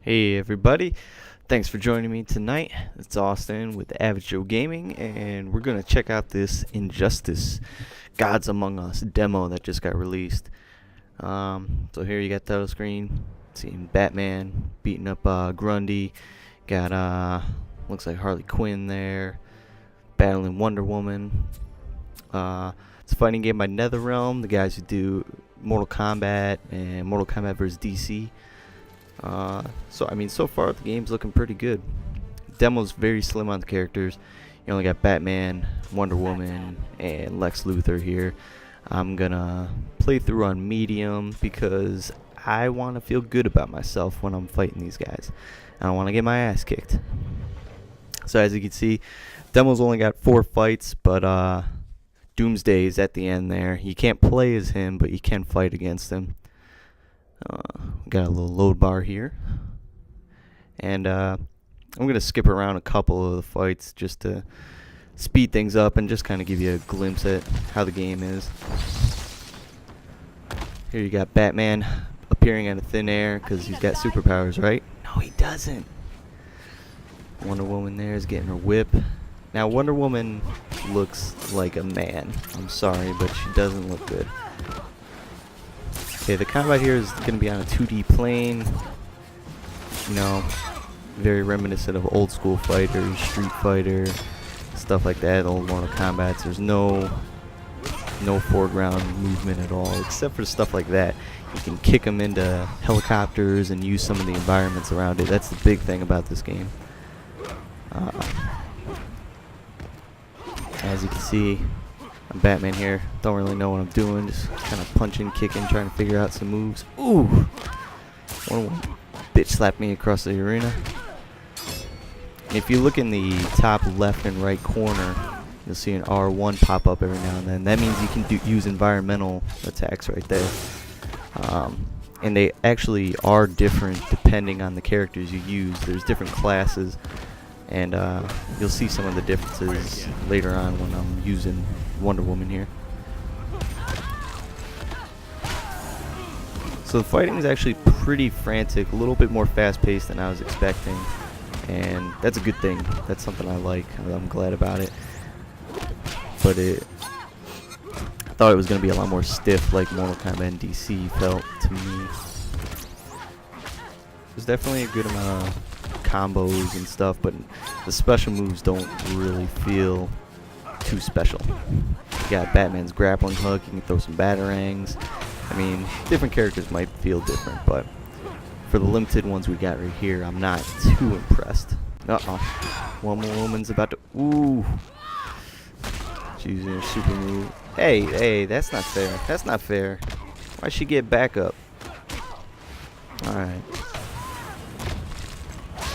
Hey everybody, thanks for joining me tonight. It's Austin with Avid Joe Gaming, and we're gonna check out this Injustice Gods Among Us demo that just got released. So here you got the title screen, seeing Batman beating up Grundy. Got looks like Harley Quinn there, battling Wonder Woman. It's a fighting game by NetherRealm, the guys who do Mortal Kombat and Mortal Kombat vs. DC. So far the game's looking pretty good. Demo's very slim on the characters. You only got Batman, Wonder Woman, and Lex Luthor here. I'm gonna play through on medium because I want to feel good about myself when I'm fighting these guys. I don't want to get my ass kicked. So as you can see, demo's only got 4 fights, but Doomsday is at the end there. You can't play as him, but you can fight against him. Got a little load bar here, and I'm gonna skip around a couple of the fights just to speed things up and just kind of give you a glimpse at how the game is. Here you got Batman appearing out of thin air because he's got superpowers, right? No, he doesn't. Wonder Woman there is getting her whip. Now Wonder Woman looks like a man. I'm sorry, but she doesn't look good. Okay, the combat here is going to be on a 2D plane, you know, very reminiscent of old school fighters, Street Fighter, stuff like that, old Mortal Kombat. There's no foreground movement at all, except for stuff like that. You can kick them into helicopters and use some of the environments around it. That's the big thing about this game. As you can see, I'm Batman here. Don't really know what I'm doing. Just kind of punching, kicking, trying to figure out some moves. Ooh! One bitch slapped me across the arena. If you look in the top left and right corner, you'll see an R1 pop up every now and then. That means you can use environmental attacks right there. And they actually are different depending on the characters you use. There's different classes. And you'll see some of the differences later on when I'm using Wonder Woman here. So the fighting is actually pretty frantic, a little bit more fast-paced than I was expecting, and that's a good thing. That's something I like. I'm glad about it. But I thought it was going to be a lot more stiff, like Mortal Kombat and DC felt to me. There's definitely a good amount of combos and stuff, but the special moves don't really feel too special. You got Batman's grappling hook, you can throw some batarangs. I mean, different characters might feel different, but for the limited ones we got right here, I'm not too impressed. Wonder Woman's about to... Ooh! She's using her super move. Hey, that's not fair. That's not fair. Why'd she get back up? Alright.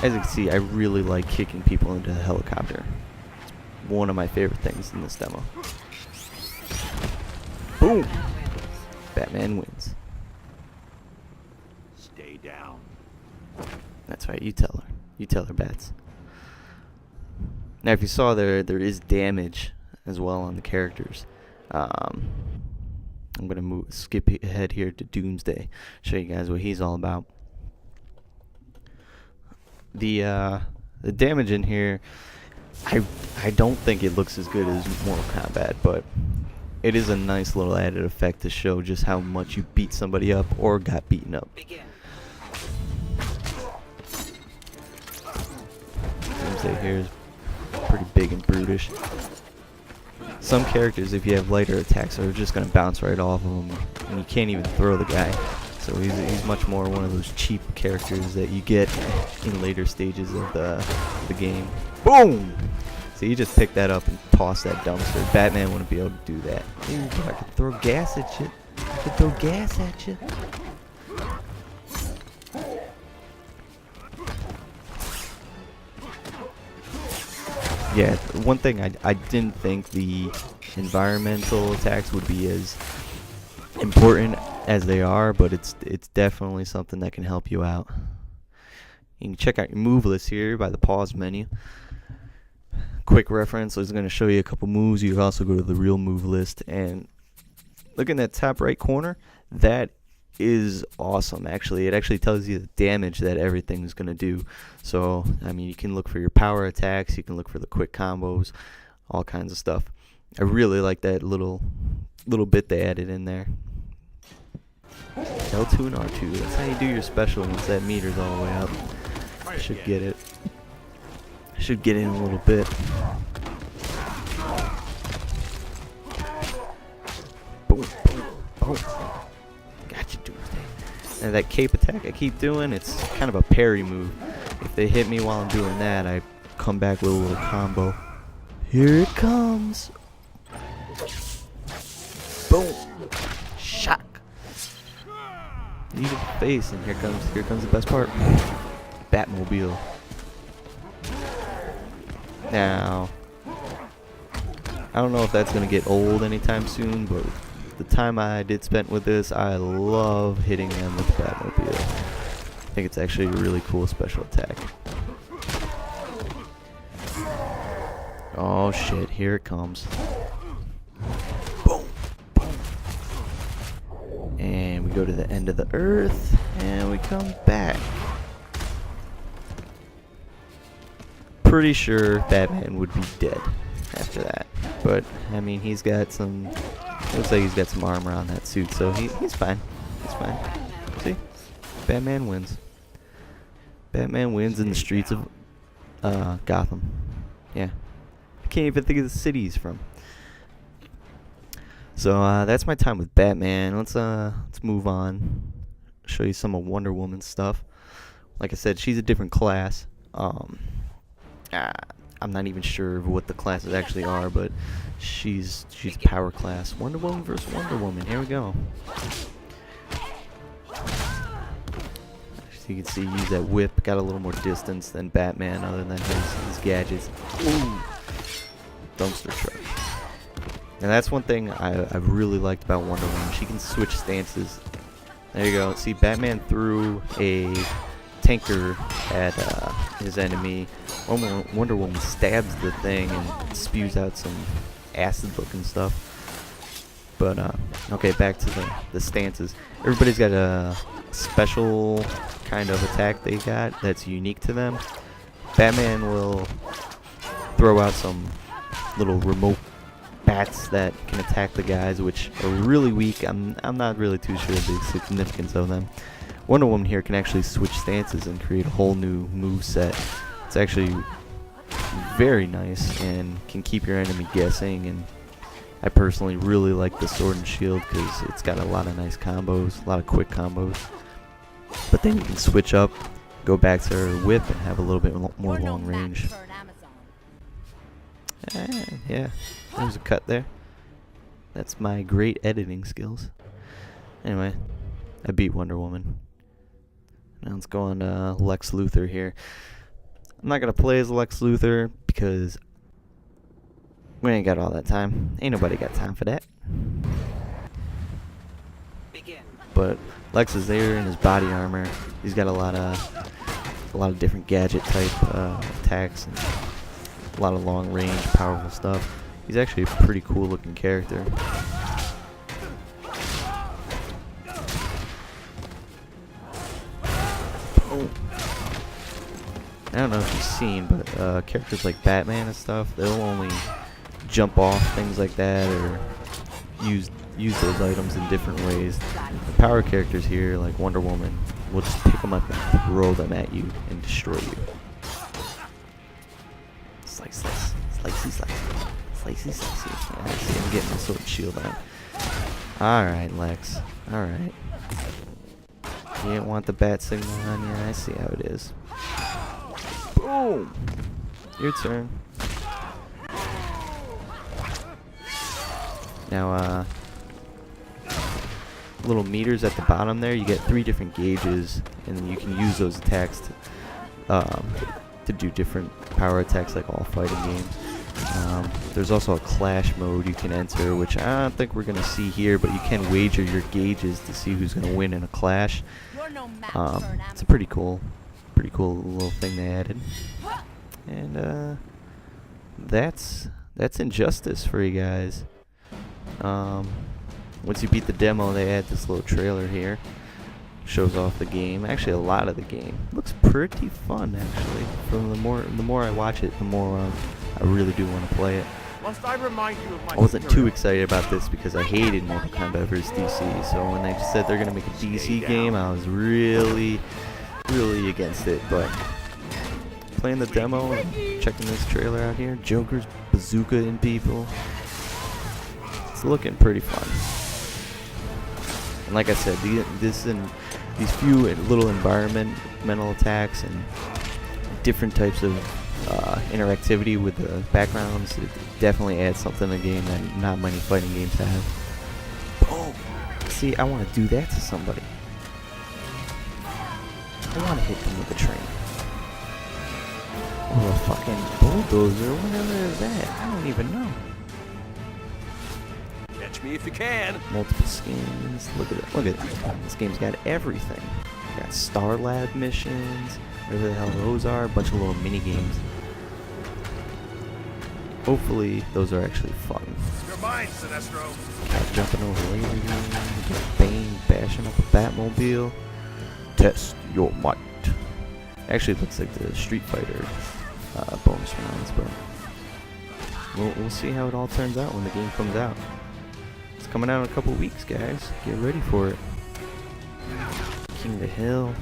As you can see, I really like kicking people into the helicopter. It's one of my favorite things in this demo. Boom! Batman wins. Stay down. That's right, you tell her. You tell her, Bats. Now, if you saw there is damage as well on the characters. I'm gonna skip ahead here to Doomsday. Show you guys what he's all about. The damage in here, I don't think it looks as good as Mortal Kombat, but it is a nice little added effect to show just how much you beat somebody up or got beaten up. Doomsday here is pretty big and brutish. Some characters, if you have lighter attacks, are just going to bounce right off of them, and you can't even throw the guy. So he's much more one of those cheap characters that you get in later stages of the game. Boom! So you just pick that up and toss that dumpster. Batman wouldn't be able to do that. Ooh, I could throw gas at you. I could throw gas at you. Yeah, one thing I didn't think the environmental attacks would be as important as they are, but it's definitely something that can help you out. You can check out your move list here by the pause menu. Quick reference, is going to show you a couple moves. You can also go to the real move list, and look in that top right corner. That is awesome. Actually, it actually tells you the damage that everything's gonna do. So I mean, you can look for your power attacks, you can look for the quick combos, all kinds of stuff. I really like that little bit they added in there. L2 and R2, that's how you do your special once that meter's all the way up. I should get it. I should get in a little bit. Boom, boom, boom. Gotcha, Doomsday. And that cape attack I keep doing, it's kind of a parry move. If they hit me while I'm doing that, I come back with a little combo. Here it comes. Boom. Shock. Knee to the face, and here comes the best part. Batmobile. Now, I don't know if that's gonna get old anytime soon, but the time I did spend with this, I love hitting them with the Batmobile. I think it's actually a really cool special attack. Oh shit, here it comes. Boom, boom. And we go to the end of the earth, and we come back. Pretty sure Batman would be dead after that. But, I mean, he's got some... looks like he's got some armor on that suit, so he's fine. He's fine. See? Batman wins. Batman wins in the streets of Gotham. Yeah. I can't even think of the city he's from. So that's my time with Batman. Let's move on. Show you some of Wonder Woman's stuff. Like I said, she's a different class. I'm not even sure what the classes actually are, but she's power class. Wonder Woman versus Wonder Woman. Here we go. So you can see, use that whip. Got a little more distance than Batman, other than his gadgets. Ooh. Dumpster truck. And that's one thing I've really liked about Wonder Woman. She can switch stances. There you go. See, Batman threw a tanker at his enemy. Wonder Woman stabs the thing and spews out some acid-looking stuff. But okay, back to the stances. Everybody's got a special kind of attack they got that's unique to them. Batman will throw out some little remote bats that can attack the guys, which are really weak. I'm not really too sure of the significance of them. Wonder Woman here can actually switch stances and create a whole new move set. It's actually very nice and can keep your enemy guessing. And I personally really like the Sword and Shield because it's got a lot of nice combos, a lot of quick combos. But then you can switch up, go back to her whip, and have a little bit more long range. Yeah, there's a cut there. That's my great editing skills. Anyway, I beat Wonder Woman. Now let's go on to Lex Luthor here. I'm not going to play as Lex Luthor because we ain't got all that time. Ain't nobody got time for that. But Lex is there in his body armor. He's got a lot of different gadget type attacks and a lot of long range, powerful stuff. He's actually a pretty cool looking character. Oh. I don't know if you've seen, but characters like Batman and stuff, they'll only jump off things like that or use those items in different ways. The power characters here, like Wonder Woman, will just pick them up and throw them at you and destroy you. Slice, slice, slicey, slicey, slicey, slicey. Yeah, I see I'm getting my sword and shield on. Alright, Lex. Alright. You didn't want the bat signal on you? I see how it is. Boom! Your turn. Now, little meters at the bottom there, you get 3 different gauges, and you can use those attacks to do different power attacks like all fighting games. There's also a clash mode you can enter, which I don't think we're going to see here, but you can wager your gauges to see who's going to win in a clash. It's a pretty cool little thing they added. And that's Injustice for you guys. Once you beat the demo, they add this little trailer here. shows off the game. Actually, a lot of the game looks pretty fun. Actually, from the more I watch it, the more I really do want to play it. Must I remind you of my I wasn't too excited about this because I hated Mortal Kombat vs. DC. So when they said they're gonna make a DC game, I was really against it. But playing the demo and checking this trailer out here, Joker's bazooka-ing people, it's looking pretty fun. And like I said, these few little environmental attacks and different types of interactivity with the backgrounds, it definitely adds something to the game that not many fighting games have. Boom! See, I want to do that to somebody. I want to hit them with a train. Or a fucking bulldozer, whatever is that? I don't even know. Catch me if you can. Multiple skins. Look at it. Look at it. This game's got everything. Got Star Lab missions, whatever the hell those are. A bunch of little mini games. Hopefully, those are actually fun. You're mine, Sinestro. Cat jumping over laser, Bane bashing up a Batmobile. Test your might. Actually, it looks like the Street Fighter bonus rounds, but we'll see how it all turns out when the game comes out. It's coming out in a couple weeks, guys. Get ready for it. King of the Hill.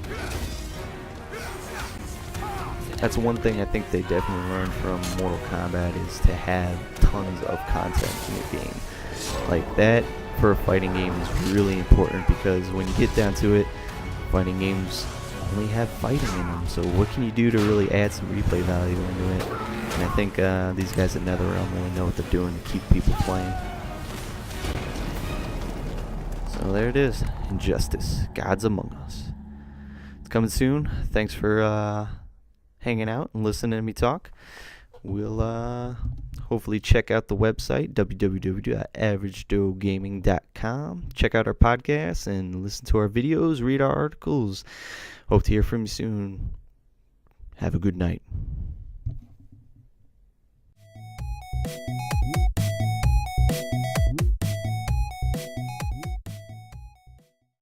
That's one thing I think they definitely learned from Mortal Kombat, is to have tons of content in your game. Like that for a fighting game is really important, because when you get down to it, fighting games only have fighting in them. So what can you do to really add some replay value into it? And I think these guys at NetherRealm really know what they're doing to keep people playing. So there it is, Injustice, Gods Among Us. It's coming soon. Thanks for hanging out and listening to me talk. We'll hopefully check out the website, www.averagejoegaming.com. Check out our podcasts and listen to our videos, read our articles. Hope to hear from you soon. Have a good night.